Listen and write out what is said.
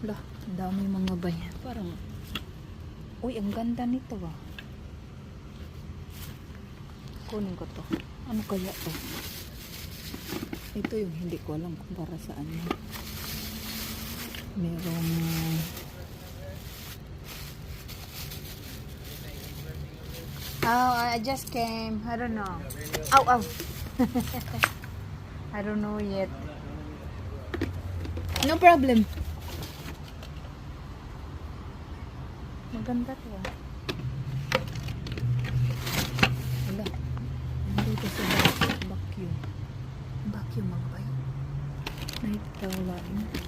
Lah, ang dami mga bayan. Parang, uy, ang ganda nito ah. Kunin ko to. Ano kaya to? Ito yung hindi ko alam kung para saan yun. Merong oh, I just came. I don't know. Ow, ow. I don't know yet. No problem. Maganda to ah. Wala. Nandito sa vacuum. Vacuum magbayo. Night tawlain.